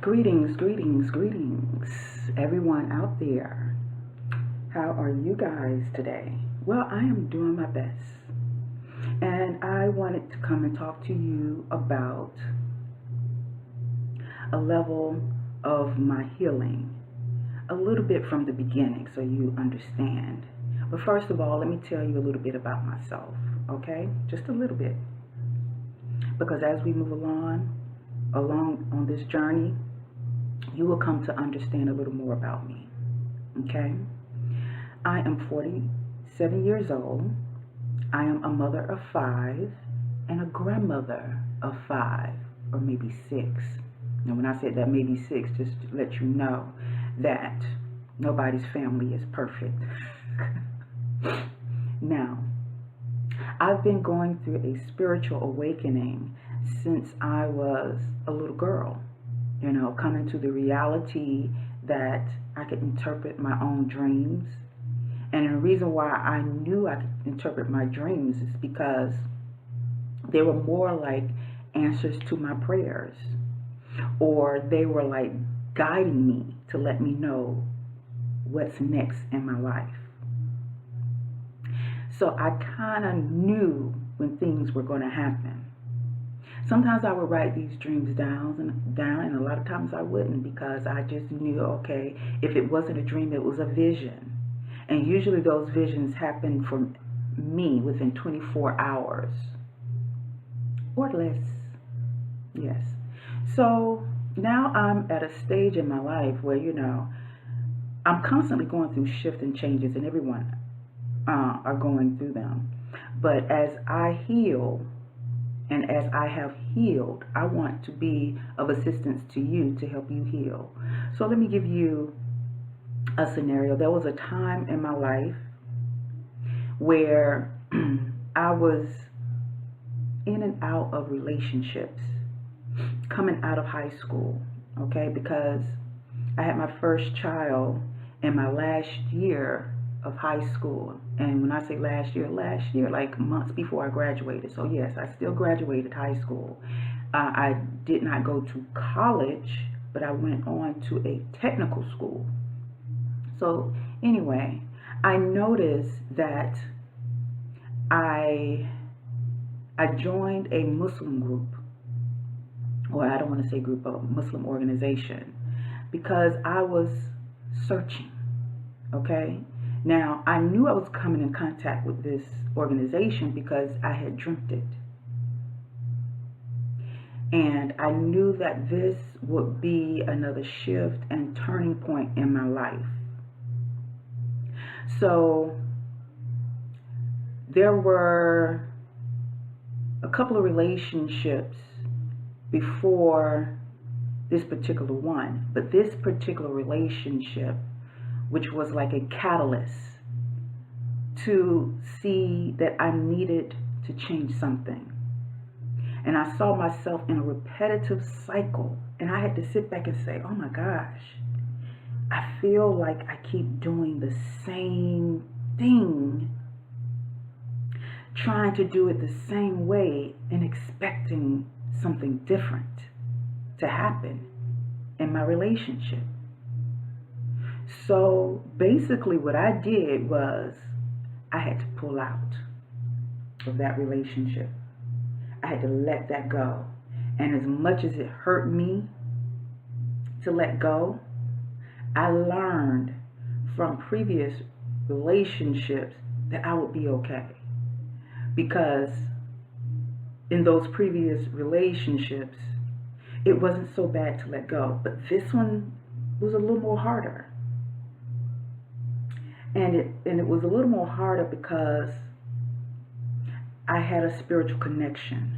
Greetings, greetings, greetings, everyone out there. How are you guys today? Well, I am doing my best. And I wanted to come and talk to you about a level of my healing, a little bit from the beginning so you understand. But first of all, let me tell you a little bit about myself, okay? Just a little bit. Because as we move along on this journey, you will come to understand a little more about me. Okay? I am 47 years old. I am a mother of 5 and a grandmother of 5, or maybe 6. And when I said that maybe 6, just to let you know that nobody's family is perfect. Now, I've been going through a spiritual awakening since I was a little girl. Coming to the reality that I could interpret my own dreams. And the reason why I knew I could interpret my dreams is because they were more like answers to my prayers, or they were like guiding me to let me know what's next in my life. So I kind of knew when things were going to happen. Sometimes I would write these dreams down, and a lot of times I wouldn't, because I just knew, okay, if it wasn't a dream, it was a vision. And usually those visions happen for me within 24 hours or less. Yes. So now I'm at a stage in my life where, I'm constantly going through shifts and changes, and everyone are going through them. But as I heal, and as I have healed, I want to be of assistance to you to help you heal. So let me give you a scenario. There was a time in my life where I was in and out of relationships coming out of high school, okay? Because I had my first child in my last year of high school. And when I say last year, like months before I graduated. So yes, I still graduated high school. I did not go to college, but I went on to a technical school. So anyway, I noticed that I joined a Muslim group, or I don't want to say group, a Muslim organization, because I was searching, okay? Now, I knew I was coming in contact with this organization because I had dreamt it. And I knew that this would be another shift and turning point in my life. So there were a couple of relationships before this particular one, but this particular relationship, which was like a catalyst to see that I needed to change something. And I saw myself in a repetitive cycle, and I had to sit back and say, oh my gosh, I feel like I keep doing the same thing, trying to do it the same way and expecting something different to happen in my relationship. So basically what I did was I had to pull out of that relationship. I had to let that go. And as much as it hurt me to let go, I learned from previous relationships that I would be okay. Because in those previous relationships, it wasn't so bad to let go. But this one was a little more harder. And it was a little more harder because I had a spiritual connection.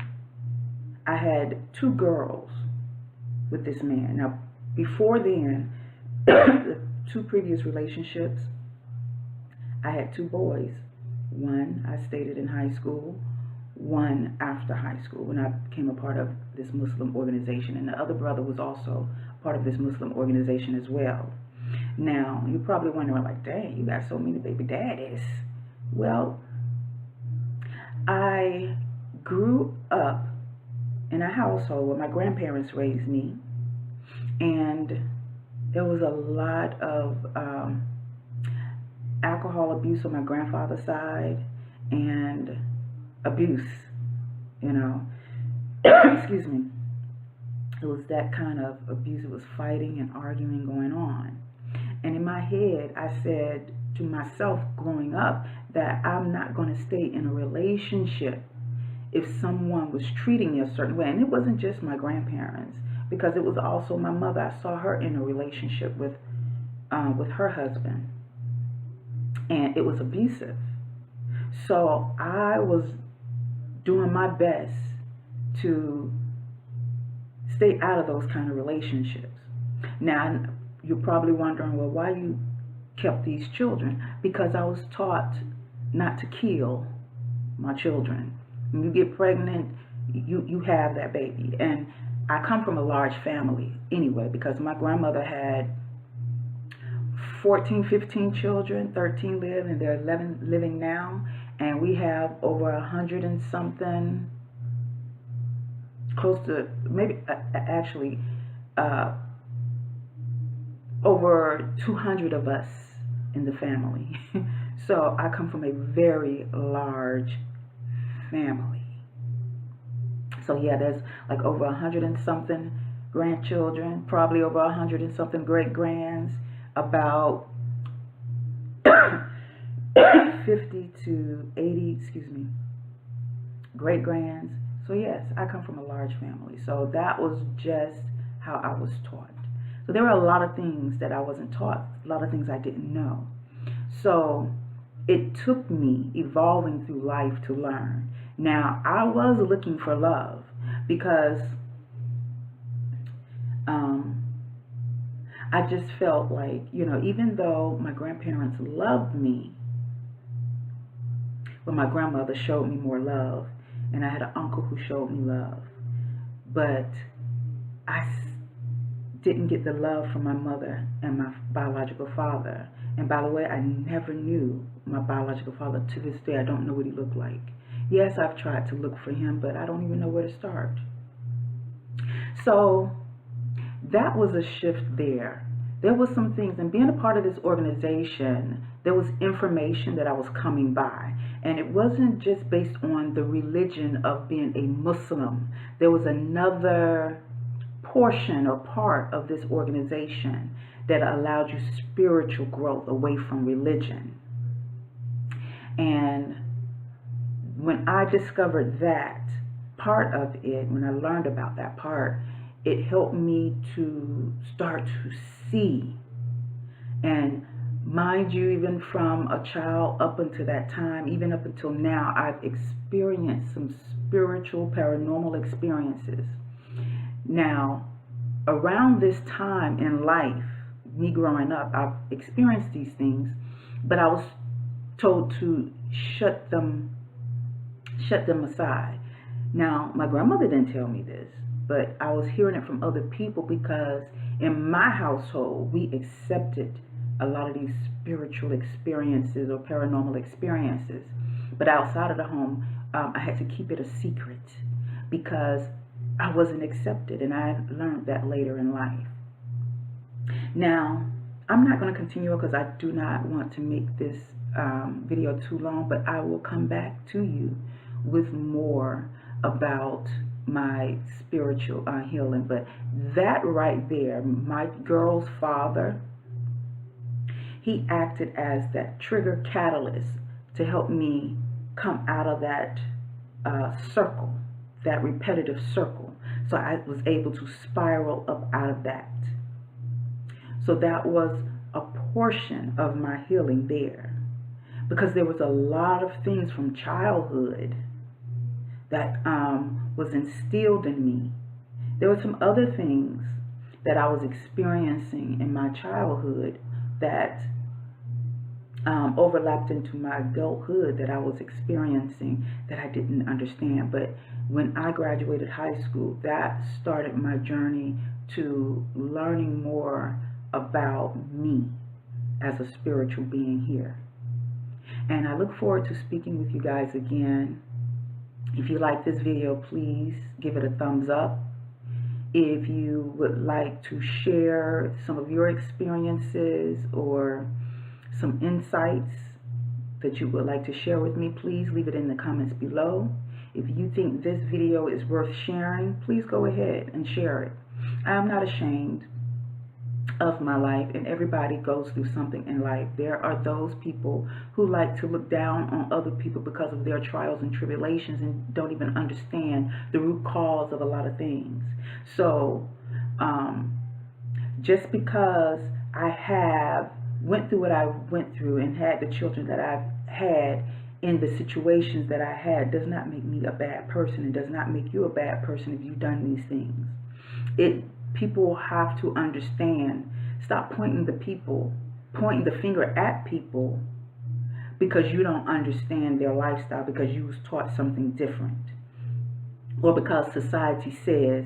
I had 2 girls with this man. Now, before then, the 2 previous relationships, I had 2 boys. One I stated in high school, one after high school when I became a part of this Muslim organization. And the other brother was also part of this Muslim organization as well. Now, you're probably wondering, like, dang, you got so many baby daddies. Well, I grew up in a household where my grandparents raised me. And there was a lot of alcohol abuse on my grandfather's side, and abuse, you know. Excuse me. It was that kind of abuse. It was fighting and arguing going on. And in my head, I said to myself growing up that I'm not going to stay in a relationship if someone was treating me a certain way. And it wasn't just my grandparents, because it was also my mother. I saw her in a relationship with her husband, and it was abusive. So I was doing my best to stay out of those kind of relationships. Now, you're probably wondering, well, why you kept these children? Because I was taught not to kill my children. When you get pregnant, you have that baby. And I come from a large family anyway, because my grandmother had 14, 15 children, 13 lived, and there are 11 living now. And we have over 100 and something, close to, maybe actually over 200 of us in the family. So I come from a very large family. So yeah, there's like over 100 and something grandchildren, probably over 100 and something great grands, about 50 to 80, great grands. So yes, I come from a large family. So that was just how I was taught. So there were a lot of things that I wasn't taught, a lot of things I didn't know. So it took me evolving through life to learn. Now, I was looking for love, because I just felt like, even though my grandparents loved me, well, my grandmother showed me more love, and I had an uncle who showed me love, but I didn't get the love from my mother and my biological father. And by the way, I never knew my biological father. To this day, I don't know what he looked like. Yes, I've tried to look for him, but I don't even know where to start. So that was a shift there. There was some things, and being a part of this organization, there was information that I was coming by. And it wasn't just based on the religion of being a Muslim. There was another portion or part of this organization that allowed you spiritual growth away from religion. And when I discovered that part of it, when I learned about that part, it helped me to start to see. And mind you, even from a child up until that time, even up until now, I've experienced some spiritual, paranormal experiences. Now, around this time in life, me growing up, I've experienced these things, but I was told to shut them aside. Now, my grandmother didn't tell me this, but I was hearing it from other people, because in my household, we accepted a lot of these spiritual experiences or paranormal experiences. But outside of the home, I had to keep it a secret, because I wasn't accepted, and I learned that later in life. Now, I'm not going to continue, because I do not want to make this video too long, but I will come back to you with more about my spiritual healing. But that right there, my girl's father, he acted as that trigger catalyst to help me come out of that circle, that repetitive circle. So I was able to spiral up out of that. So that was a portion of my healing there, because there was a lot of things from childhood that was instilled in me. There were some other things that I was experiencing in my childhood that overlapped into my adulthood, that I was experiencing that I didn't understand. But when I graduated high school, that started my journey to learning more about me as a spiritual being here. And I look forward to speaking with you guys again. If you like this video, please give it a thumbs up. If you would like to share some of your experiences or some insights that you would like to share with me, please leave it in the comments below. If you think this video is worth sharing, please go ahead and share it. I'm not ashamed of my life, and everybody goes through something in life. There are those people who like to look down on other people because of their trials and tribulations and don't even understand the root cause of a lot of things. So just because I went through what I went through and had the children that I've had in the situations that I had does not make me a bad person. It does not make you a bad person if you've done these things. People have to understand. Stop pointing the finger at people because you don't understand their lifestyle, because you was taught something different, or because society says,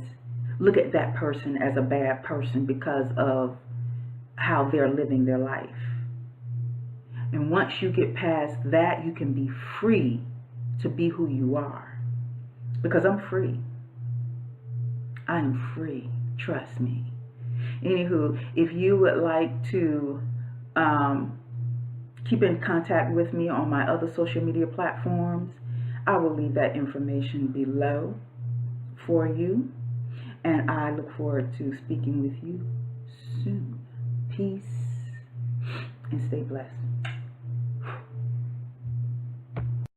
look at that person as a bad person because of how they're living their life. And once you get past that, you can be free to be who you are. Because I'm free. I am free. Trust me. Anywho, if you would like to keep in contact with me on my other social media platforms, I will leave that information below for you. And I look forward to speaking with you soon. Peace and stay blessed.